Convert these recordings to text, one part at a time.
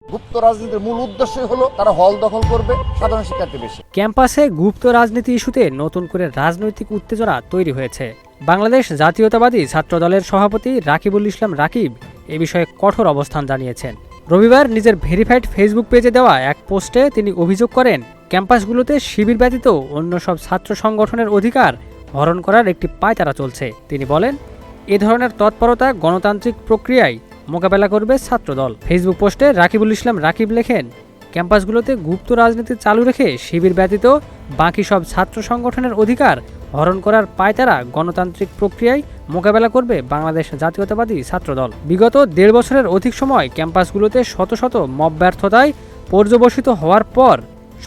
গুপ্ত রাজনীতির মূল উদ্দেশ্যই হলো তারা হল দখল করবে, সাধারণ শিক্ষার্থী বেশি। ক্যাম্পাসে গুপ্ত রাজনীতি ইস্যুতে নতুন করে রাজনৈতিক উত্তেজনা তৈরি হয়েছে। বাংলাদেশ জাতীয়তাবাদী ছাত্রদলের সভাপতি রাকিবুল ইসলাম রাকিব এ বিষয়ে কঠোর অবস্থান জানিয়েছেন। রবিবার নিজের ভেরিফাইড ফেসবুক পেজে দেওয়া এক পোস্টে তিনি অভিযোগ করেন, ক্যাম্পাসগুলোতে শিবির ব্যতীত অন্য সব ছাত্র সংগঠনের অধিকার হরণ করার একটি পায়তারা চলছে। তিনি বলেন, এ ধরনের তৎপরতা গণতান্ত্রিক প্রক্রিয়ায় মোকাবেলা করবে ছাত্রদল। ফেসবুক পোস্টে রাকিবুল ইসলাম রাকিব লেখেন, ক্যাম্পাসগুলোতে গুপ্ত রাজনীতি চালু রেখে শিবির ব্যতীত বাকি সব ছাত্র সংগঠনের অধিকার হরণ করার পায়তারা গণতান্ত্রিক প্রক্রিয়ায় মোকাবেলা করবে বাংলাদেশ জাতীয়তাবাদী ছাত্রদল। বিগত 1.5 বছরের অধিক সময় ক্যাম্পাসগুলোতে শত শত মব ব্যর্থতায় পর্যবসিত হওয়ার পর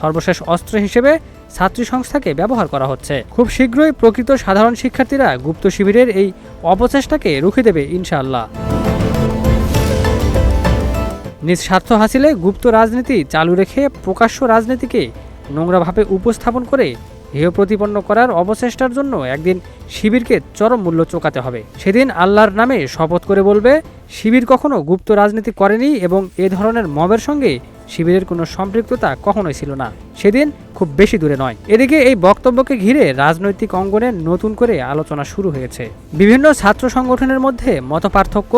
সর্বশেষ অস্ত্র হিসেবে ছাত্রী সংস্থাকে ব্যবহার করা হচ্ছে। খুব শীঘ্রই প্রকৃত সাধারণ শিক্ষার্থীরা গুপ্ত শিবিরের এই অপচেষ্টাকে রুখে দেবে ইনশাআল্লাহ। নিজ স্বার্থ হাসিলে গুপ্ত রাজনীতি চালু রেখে প্রকাশ্য রাজনীতিকে নোংরাভাবে উপস্থাপন করে হেয় প্রতিপন্ন করার অবচেষ্টার জন্য একদিন শিবিরকে চরম মূল্য চোকাতে হবে। সেদিন আল্লাহর নামে শপথ করে বলবে, শিবির কখনো গুপ্ত রাজনীতি করেনি এবং এ ধরনের মবের সঙ্গে শিবিরের কোনো সম্পৃক্ততা কখনোই ছিল না। সেদিন খুব বেশি দূরে নয়। এদিকে এই বক্তব্যকে ঘিরে রাজনৈতিক অঙ্গনে নতুন করে আলোচনা শুরু হয়েছে। বিভিন্ন ছাত্র সংগঠনের মধ্যে মতপার্থক্য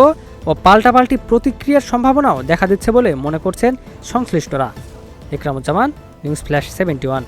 ও পাল্টাপাল্টি প্রতিক্রিয়ার সম্ভাবনাও দেখা দিচ্ছে বলে মনে করছেন সংশ্লিষ্টরা। Ikramuzzaman, news flash 71।